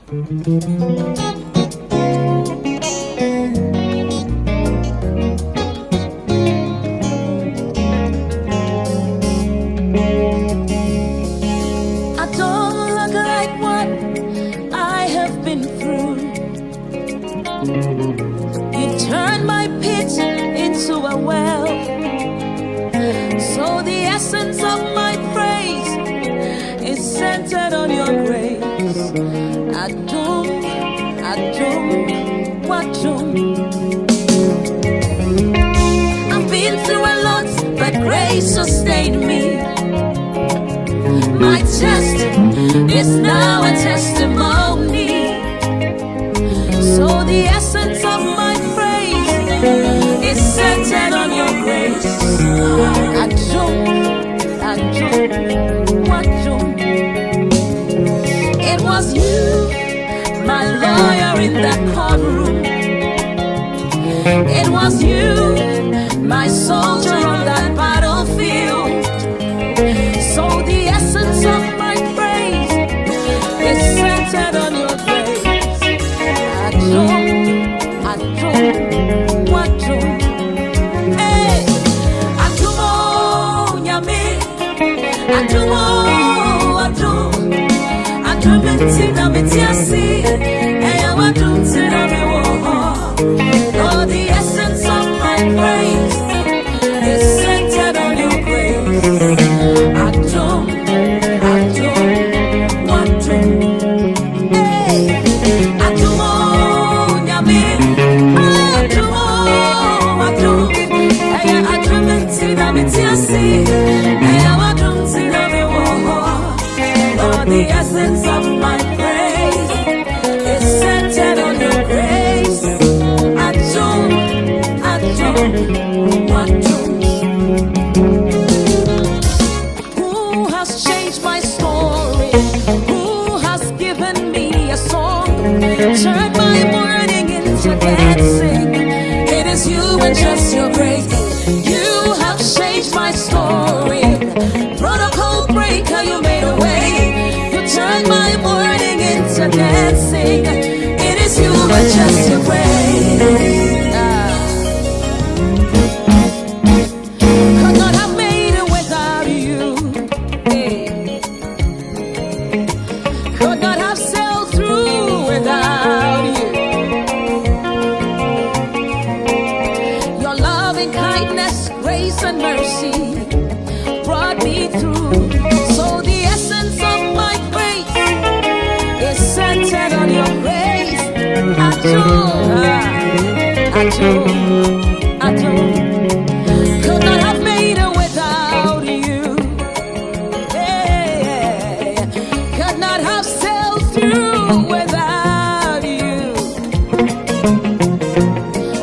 I don't look like what I have been through. You turned my pit into a well. So the essence of my praise is centered on your grace. ADOM, ADOM. I've been through a lot, but grace sustained me. My test is now a testimony. So the essence of my praise is centered on your grace. ADOM. It was you, my lawyer in that courtroom. It was you, my soldier on that battlefield. So the essence of my praise is centered on your grace. ADOM. Hey, ADOM, nyame. ADOM, tina metiasi. Hey, ADOM, tina mewoho. Oh, the essence of my praise is centered on your grace. ADOM. Hey, ADOM, nyame. ADOM. Hey, ADOM, tina metiasi. Hey, ADOM, tina mewoho. Oh, the essence of my praise is centered on your grace. ADOM. Who has changed my story? Who has given me a song? Turned my mourning into dancing. It is you and just your grace. You have changed my story. Protocol breaker, you made a way. You turned my mourning into dancing. It is you and just your grace. Could not have made it without you. Could not have sailed through without you. Your loving kindness, grace and mercy brought me through. So the essence of my faith is centered on your grace. ADOM. Could not have made it without you. Hey, could not have sailed through without you.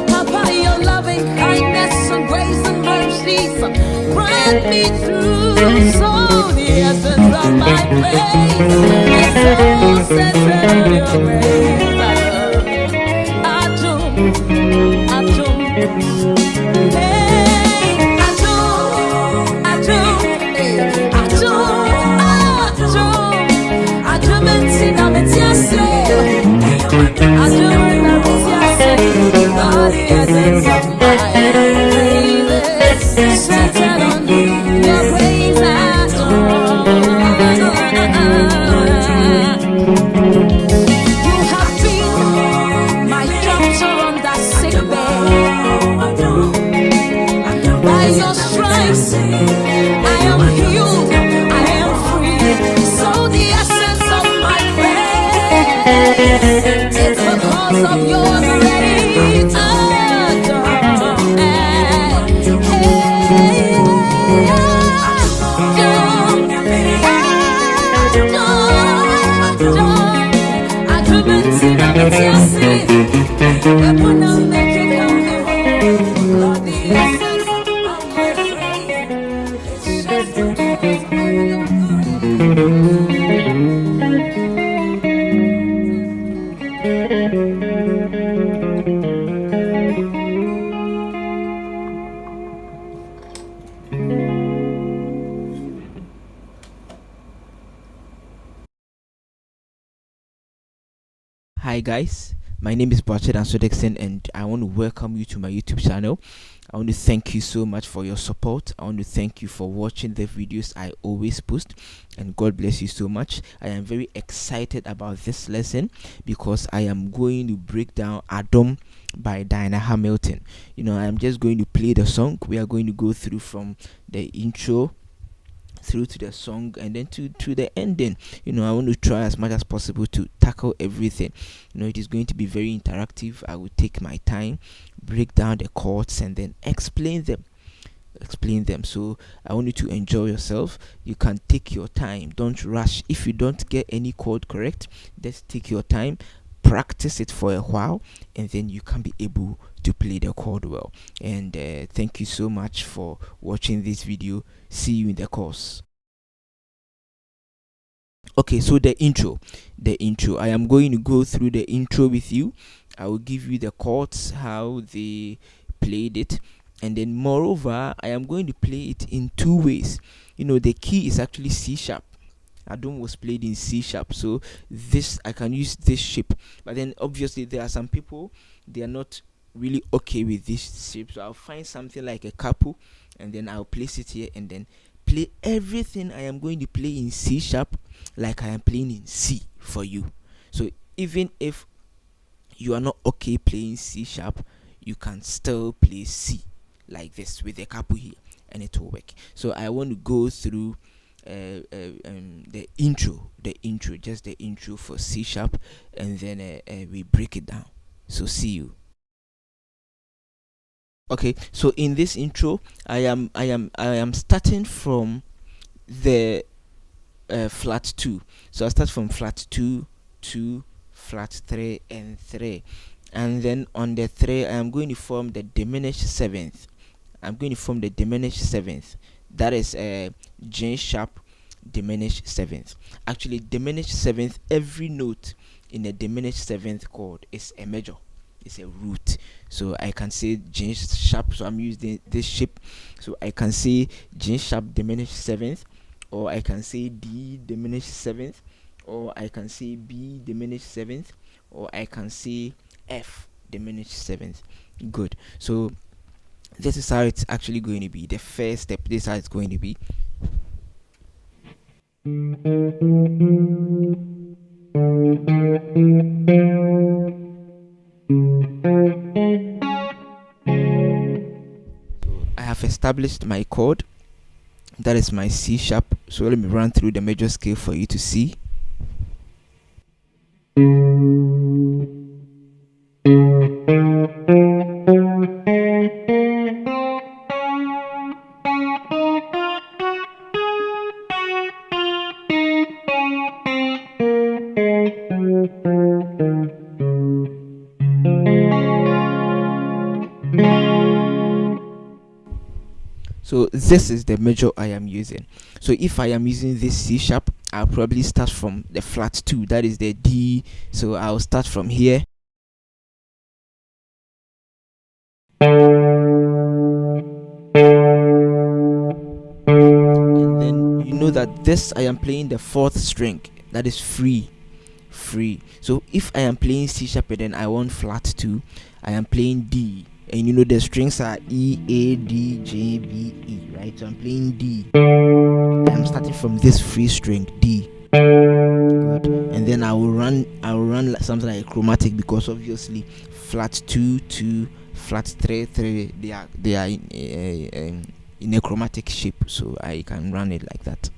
Papa, your loving kindness and grace and mercy brought me through. So the essence of my faith is so centered on your grace. ADOM. Hey, ADOM, tina metiasi. ADOM, all the essence of my praise is centered on your grace. You have been my doctor on that sick bed. By your stripes, I am healed, I am free. So the essence of my praise is because of your grace. Hi guys, my name is Dickson, and I want to welcome you to my YouTube channel. I want to thank you so much for your support. I want to thank you for watching the videos I always post, and God bless you so much. I am very excited about this lesson because I am going to break down ADOM by Diana Hamilton. I am just going to play the song. We are going to go through from the intro through to the song and then to the ending. I want to try as much as possible to tackle everything. It is going to be very interactive. I will take my time, break down the chords, and then explain them. So I want you to enjoy yourself. You can take your time, don't rush. If you don't get any chord correct, just take your time, practice it for a while, and then you can be able to play the chord well. And thank you so much for watching this video. See you in the course. Okay, so the intro. I am going to go through the intro with you. I will give you the chords, how they played it, and then moreover I am going to play it in two ways. The key is actually C sharp. ADOM was played in C sharp, so this I can use this shape. But then obviously there are some people, they are not really okay with this shape, so I'll find something like a capo, and then I'll place it here, and then play everything I am going to play in C sharp like I am playing in C for you. So even if you are not okay playing C sharp, you can still play C like this with the capo here, and it will work. So I want to go through the intro, just the intro for C sharp, and then we break it down. So see you. Okay, so in this intro, I am starting from the flat 2. So I start from flat 2 2 flat 3 and 3, and then on the 3 I am going to form the diminished seventh. That is a G sharp diminished seventh. Actually, diminished seventh, every note in a diminished seventh chord is a major, it's a root. So I can say G sharp, so I'm using this shape. So I can say G sharp diminished seventh, or I can say D diminished seventh, or I can say B diminished seventh, or I can say F diminished seventh. Good. So this is how it's actually going to be. The first step, this is how it's going to be. So I have established my chord. That is my C sharp. So let me run through the major scale for you to see. So this is the major I am using. So if I am using this C sharp, I'll probably start from the flat 2, that is the D. So I'll start from here, and then you know that this I am playing the 4th string, that is free. So if I am playing C sharp and then I want flat 2, I am playing D, and the strings are E, A, D, J, B, E, right? So I'm playing D. I'm starting from this free string D. Good. And then I will run something like a chromatic, because obviously flat 2 2 flat 3 3, they are in a chromatic shape, so I can run it like that.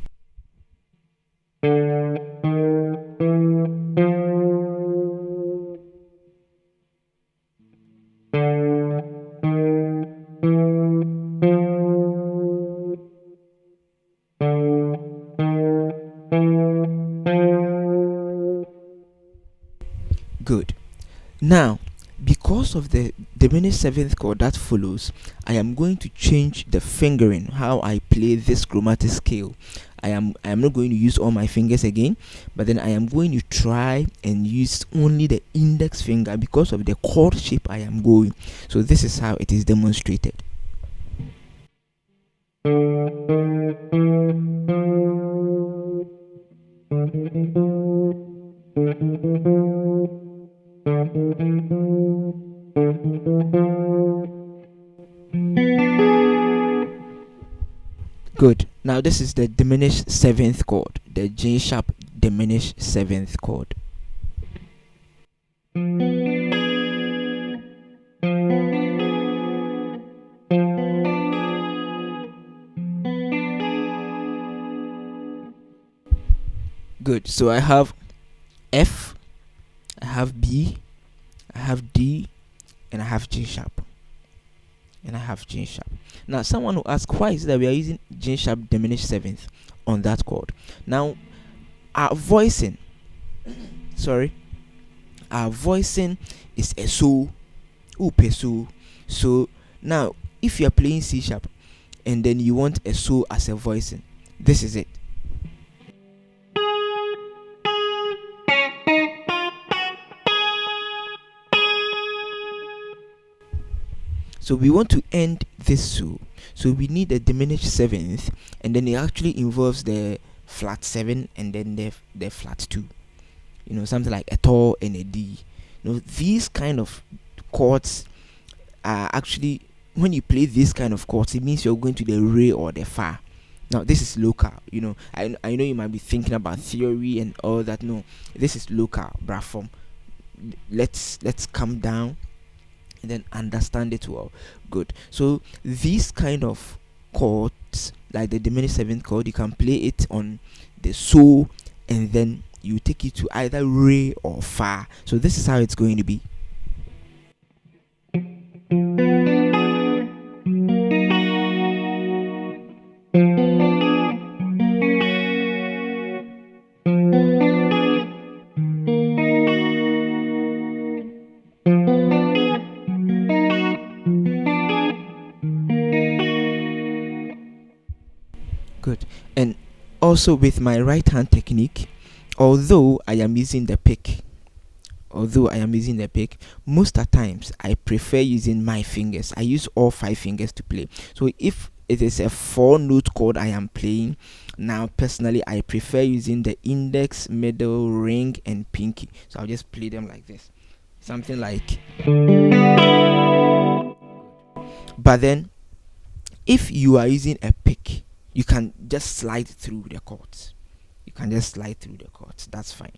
Good. Now, because of the diminished seventh chord that follows, I am going to change the fingering, how I play this chromatic scale. I am not going to use all my fingers again, but then I am going to try and use only the index finger because of the chord shape I am going. So this is how it is demonstrated. Good. Now this is the diminished seventh chord, the G sharp diminished seventh chord. Good. So I have F, I have B, I have D, and I have G sharp. And I have G sharp. Now someone will ask, why is it that we are using G sharp diminished seventh on that chord? Now our voicing is a so, so now if you are playing C sharp and then you want a so as a voicing, this is it. So we want to end this so we need a diminished seventh, and then it actually involves the flat 7 and then the flat 2, something like a to and a d. These kind of chords are actually, when you play these kind of chords, it means you're going to the re or the fa. Now this is local. I know you might be thinking about theory and all that. No, this is local, bruh. From let's come down and then understand it well. Good. So these kind of chords, like the diminished seventh chord, you can play it on the so, and then you take it to either re or fa. So this is how it's going to be. Good. And also with my right hand technique, although I am using the pick, most of the times I prefer using my fingers. I use all 5 fingers to play. So if it is a 4-note chord I am playing, now personally I prefer using the index, middle, ring, and pinky. So I'll just play them like this, something like. But then if you are using a pick, you can just slide through the chords. That's fine.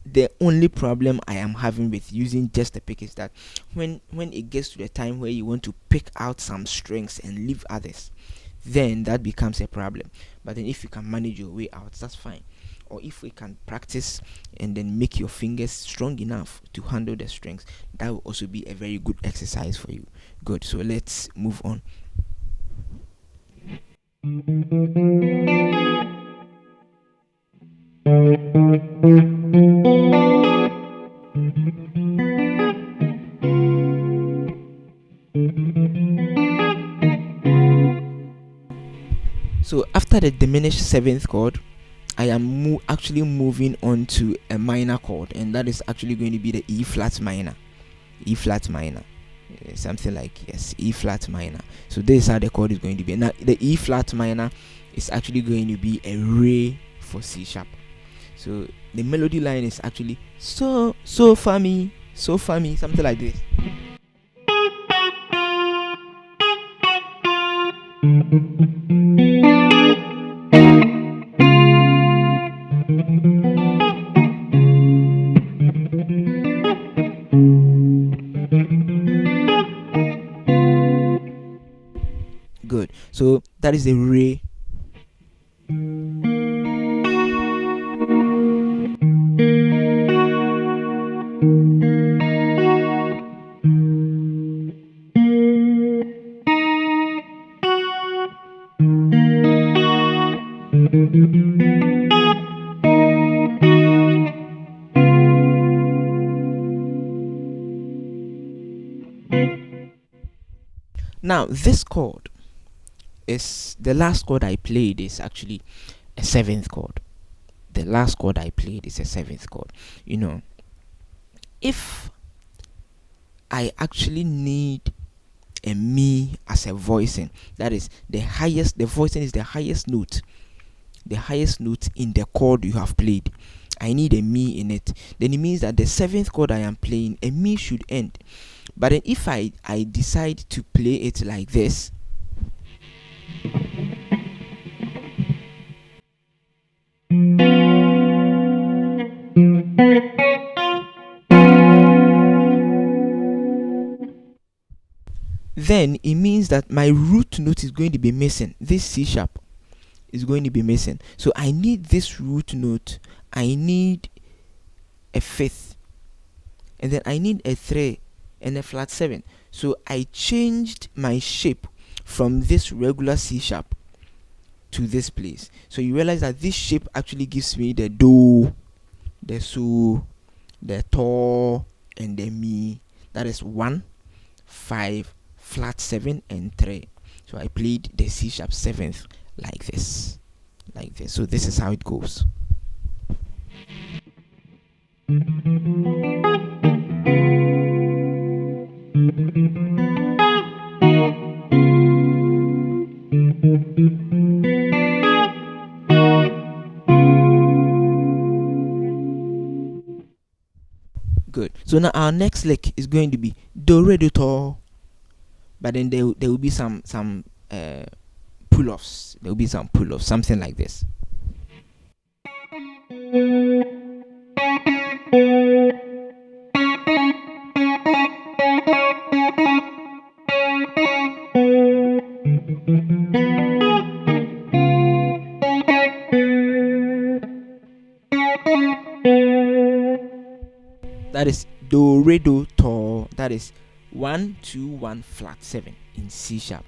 The only problem I am having with using just a pick is that when it gets to the time where you want to pick out some strings and leave others, then that becomes a problem. But then if you can manage your way out, that's fine. Or if we can practice and then make your fingers strong enough to handle the strings, that will also be a very good exercise for you. Good. So let's move on. So after the diminished seventh chord, I am actually moving on to a minor chord, and that is actually going to be the E flat minor. Something like, yes, E flat minor. So this is how the chord is going to be. Now the E flat minor is actually going to be a re for C sharp. So the melody line is actually so fa mi, something like this. Good. So that is a re. Now this chord is the last chord I played is actually a 7th chord. The last chord I played is a 7th chord. If I actually need a mi as a voicing, that is the voicing is the highest note in the chord you have played. I need a mi in it, then it means that the seventh chord I am playing, a mi should end. But then if I decide to play it like this, then it means that my root note is going to be missing. This C sharp is going to be missing. So I need this root note, I need a fifth, and then I need a 3 and a flat 7. So I changed my shape from this regular C sharp to this place. So you realize that this shape actually gives me the do, the so, the to, and the mi. That is 1, 5, flat 7, and 3. So I played the C sharp 7th like this. So this is how it goes. Good. So now our next lick is going to be do re do to, but then there will be some pull-offs. There will be some pull-offs, something like this. That is do re do to. That is 1 2 1 flat 7 in C sharp.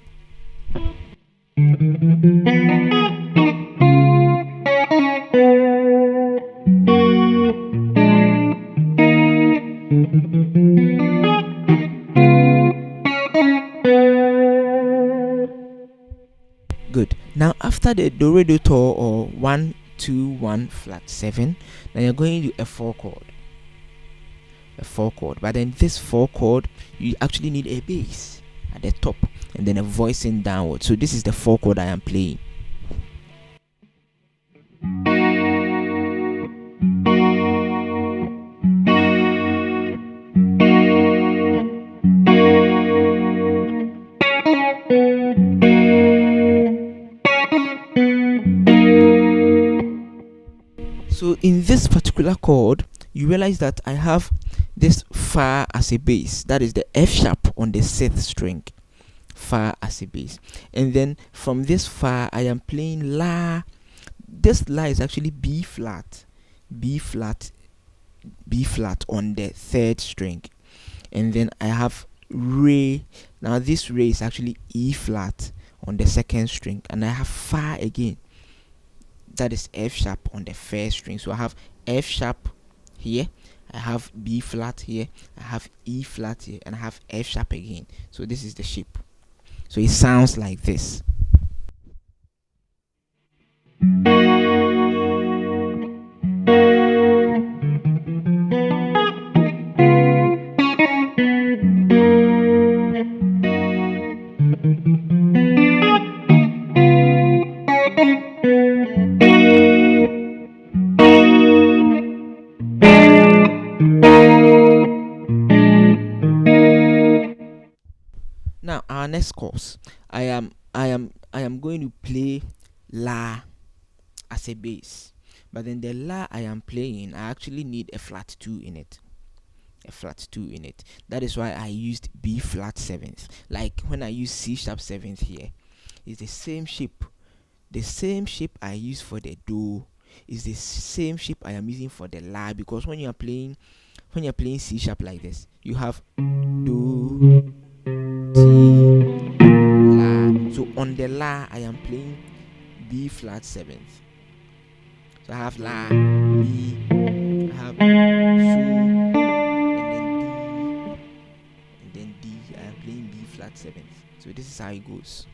Good. Now after the do re do to, or 1 2 1 flat 7, now you're going to do a 4 chord. A 4 chord. But then this 4 chord, you actually need a bass at the top and then a voicing downward. So this is the 4 chord I am playing. So in this particular chord, you realize that I have this fa as a bass. That is the F sharp on the 6th string. Fa as a bass. And then from this fa, I am playing la. This la is actually B flat. B flat. B flat on the 3rd string. And then I have re. Now this re is actually E flat on the 2nd string. And I have fa again. That is F sharp on the 1st string. So I have F sharp here, I have B flat here, I have E flat here, and I have F sharp again. So this is the shape. So it sounds like this. Now our next course, I am going to play la as a bass, but then the la I am playing, I actually need a flat 2 in it. A flat 2 in it. That is why I used B flat 7th. Like when I use C sharp 7th here, it's the same shape. The same shape I use for the do is the same shape I am using for the la, because when you're playing C sharp like this, you have do, T, la. So on the la, I am playing B flat 7th. So I have la, mi, I have so, and then D. I am playing B flat 7th. So this is how it goes.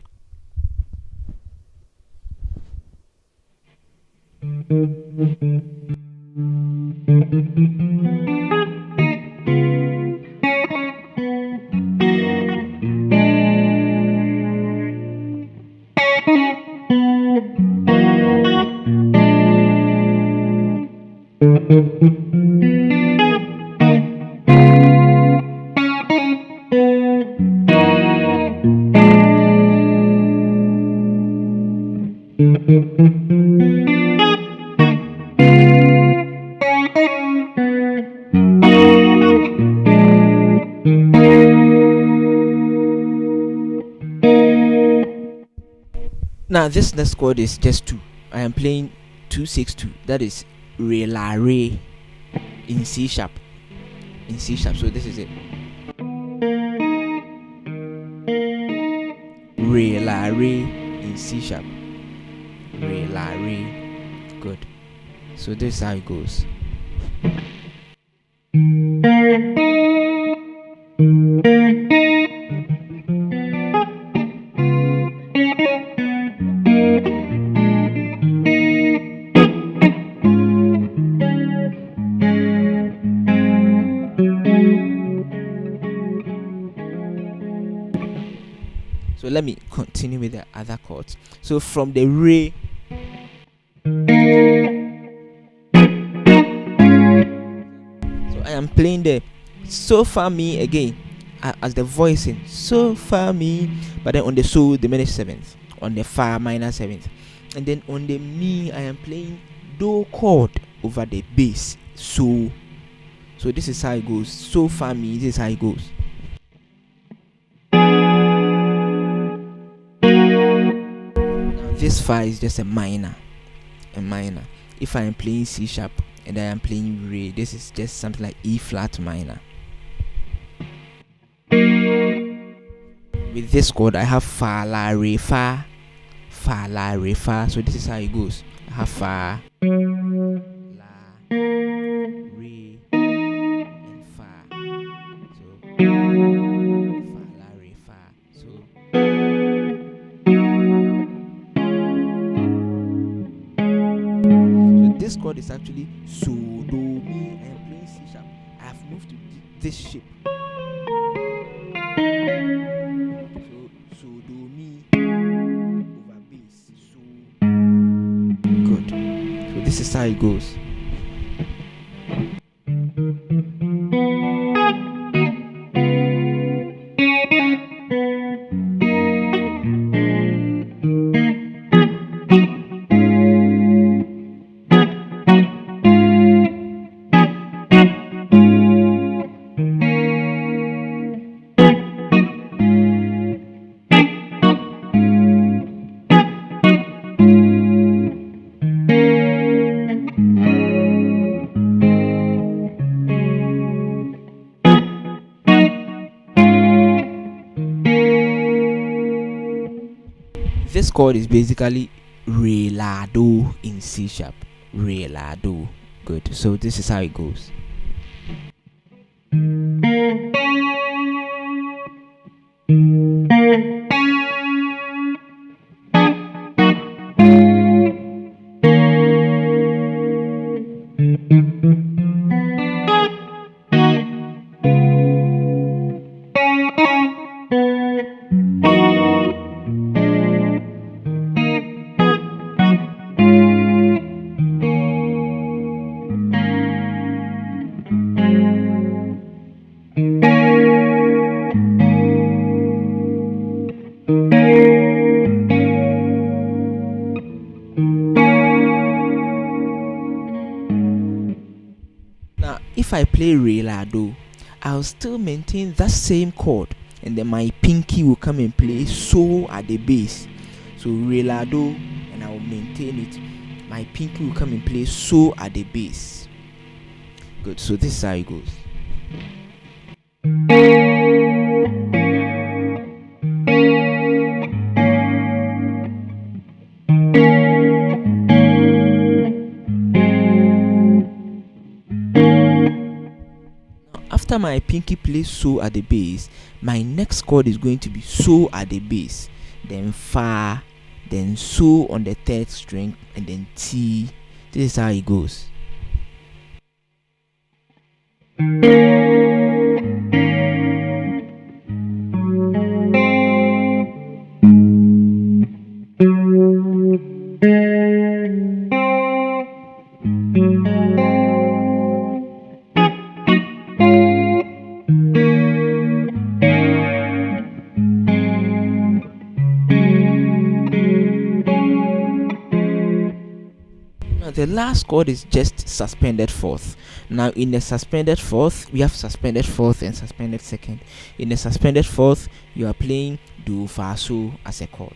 Now this next chord is just 2. I am playing 2 6 2. That is re la re in C sharp. In C sharp. So this is it. Re la re in C sharp. Re la re. Good. So this is how it goes. So let me continue with the other chords. So from the re, so I am playing the so fa mi again as the voicing so fa mi, but then on the so diminished seventh, on the fa minor seventh, and then on the mi I am playing do chord over the bass so. So this is how it goes. So fa mi, this is how it goes. This fa is just a minor. If I am playing C sharp and I am playing re, this is just something like E flat minor. With this chord I have fa la re fa, fa la re fa. So this is how it goes. I have fa, la, re, and fa. So fa la re fa. So this chord is actually so do mi. I am playing C sharp. I have moved to this shape. So do mi over bass. So good. So this is how it goes. This chord is basically re la do in C sharp. Re la do. Good. So this is how it goes. Now, if I play re la do, I'll still maintain that same chord, and then my pinky will come and play so at the bass. So re la do, and I will maintain it. My pinky will come and play so at the bass. Good. So this is how it goes. After my pinky plays so at the bass, my next chord is going to be so at the bass, then fa, then so on the third string, and then T. This is how it goes. the last chord is just suspended fourth. Now in the suspended fourth, we have suspended fourth and suspended second. In the suspended fourth, you are playing do fa so as a chord.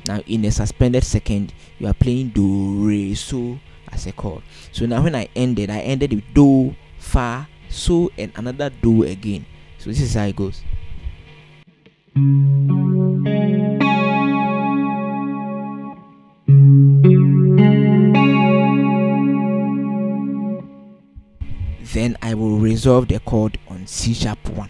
Now in the suspended second, you are playing do re so as a chord. So now when I ended with do fa so and another do again. So this is how it goes. Then I will resolve the chord on C sharp 1.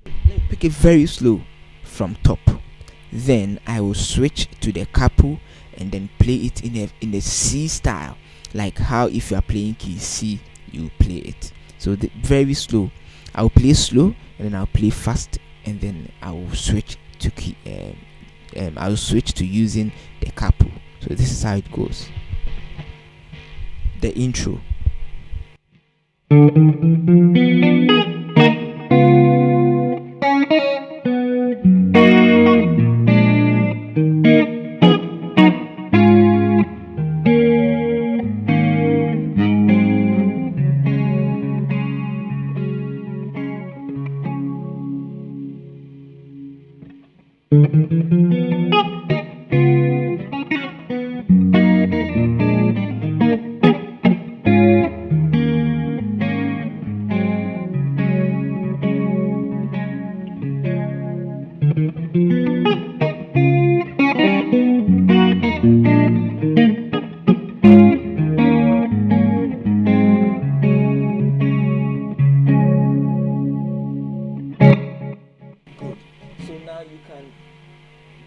Let me pick it very slow from top. Then I will switch to the capo and then play it in a C style, like how if you are playing key C, you play it. So very slow. I'll play slow and then I'll play fast, and then I will switch to key. I'll switch to using the capo. So this is how it goes. The intro.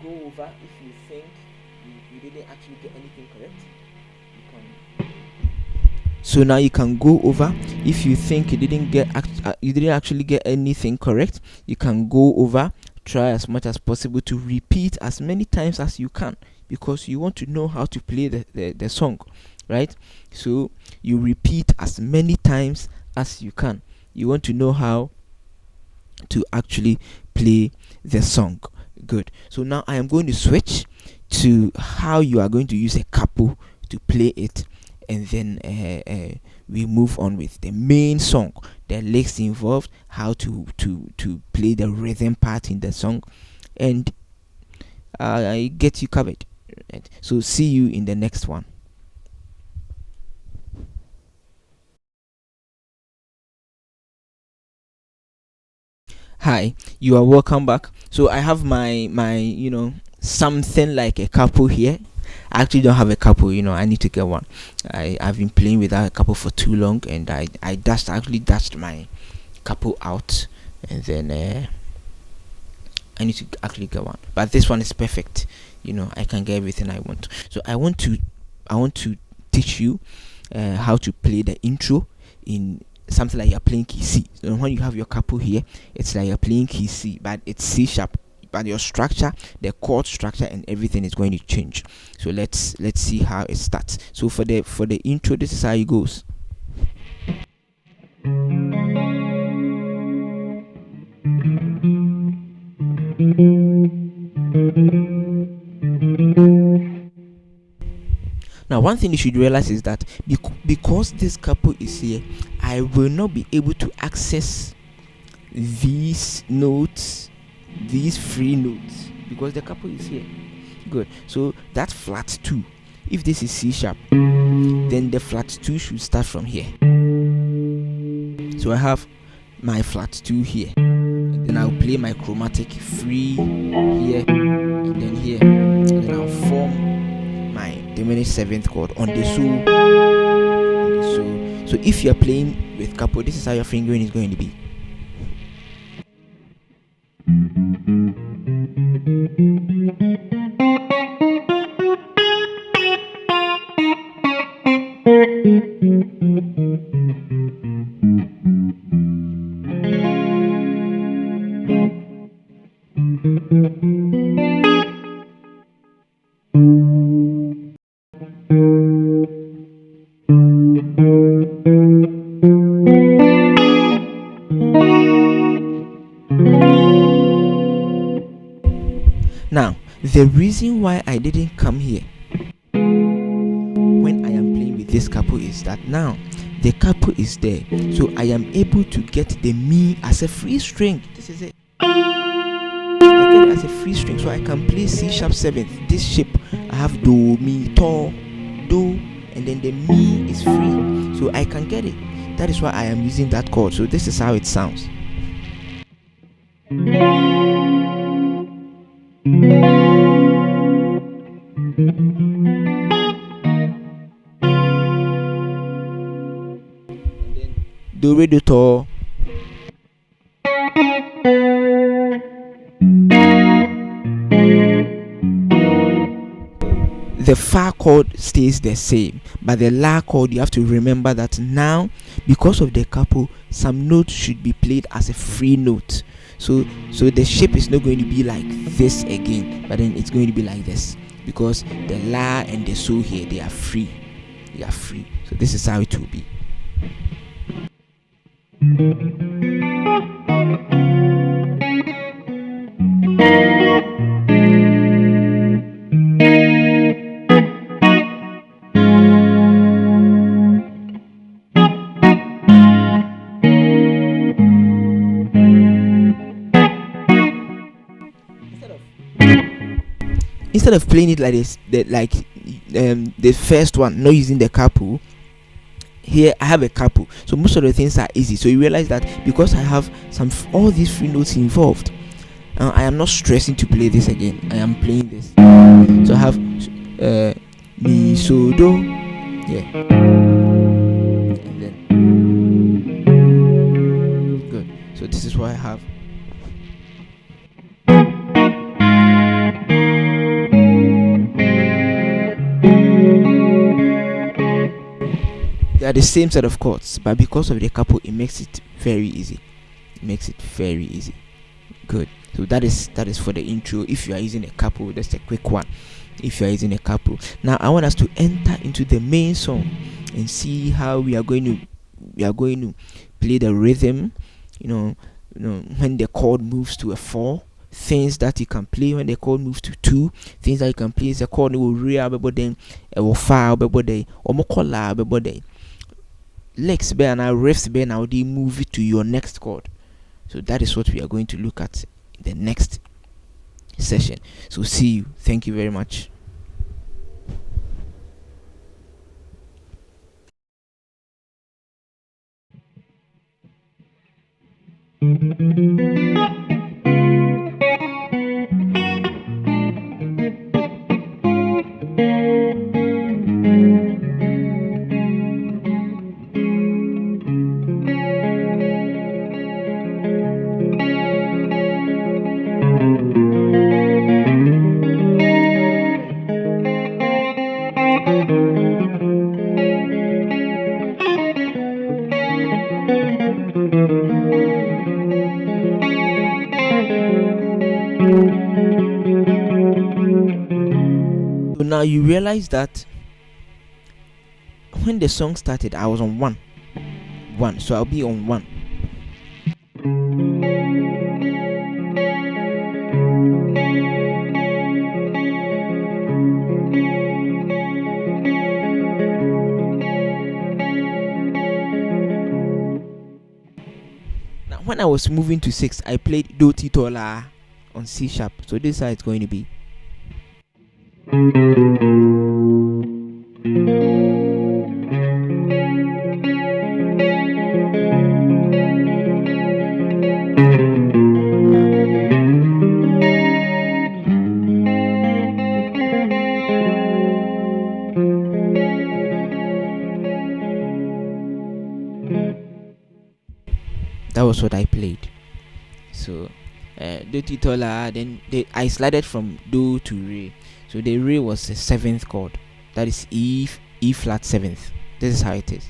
Over if you think you didn't actually get anything correct. So now you can go over if you think you didn't actually get anything correct. You can go over, try as much as possible to repeat as many times as you can, because you want to know how to play the song, right? So you repeat as many times as you can. You want to know how to actually play the song. Good. So now I am going to switch to how you are going to use a capo to play it, and then we move on with the main song, the lyrics involved, how to play the rhythm part in the song, and I get you covered. Right? So see you in the next one. Hi, you are welcome back. So I have my something like a capo here. I actually don't have a capo, I need to get one. I've been playing without a capo for too long, and I actually dashed my capo out, and then I need to actually get one. But this one is perfect. I can get everything I want. So I want to teach you how to play the intro in something like you're playing key C. So when you have your capo here, it's like you're playing key C, but it's C sharp. But your structure, the chord structure, and everything is going to change. So let's see how it starts. So for the intro, this is how it goes. Now, one thing you should realize is that because this capo is here, I will not be able to access these notes, these free notes, because the capo is here. Good. So that flat 2, if this is C sharp, then the flat 2 should start from here. So I have my flat 2 here, and then I'll play my chromatic free here, and then here, and then I'll form my diminished 7th chord on the so. So if you're playing with capo, this is how your fingering is going to be. the reason why I didn't come here when I am playing with this capo is that now the capo is there, so I am able to get the mi as a free string. This is it. I get it as a free string, so I can play C sharp 7th. This shape, I have do, mi, to, do, and then the mi is free, so I can get it. That is why I am using that chord. So this is how it sounds. Do, re, do, to. The fa chord stays the same, but the la chord, you have to remember that now, because of the capo, some notes should be played as a free note. So the shape is not going to be like this again, but then it's going to be like this, because the la and the so here, they are free. They are free. So this is how it will be. Instead of playing it like this, the first one, not using the capo, here I have a capo, so most of the things are easy. So you realize that because I have all these free notes involved, I am not stressing to play this again. I am playing this. So I have mi, so, do, yeah, and then good. So this is what I have. They are the same set of chords, but because of the capo, it makes it very easy. It makes it very easy. Good. So that is for the intro. If you are using a capo, that's a quick one. If you are using a capo, now I want us to enter into the main song and see how we are going to play the rhythm. You know when the chord moves to a 4, things that you can play when the chord moves to 2, things that you can play is a chord will real then will fa then or mokola then legs bear now, riffs bear now, they move it to your next chord. So that is what we are going to look at in the next session. So see you. Thank you very much. So now you realize that when the song started, I was on 1, so I'll be on 1. Now when I was moving to 6, I played do, ti, to, la on C sharp. So this is how it's going to be. That was what I played. So do, ti, to, la, then I slided from do to re. So the re was the 7th chord. That is E flat 7th. This is how it is.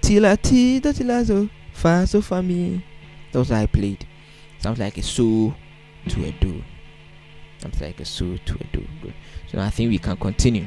Ti la ti do ti la so fa mi. That's what I played. Sounds like a so to a do. Sounds like a so to a do. Good. So I think we can continue.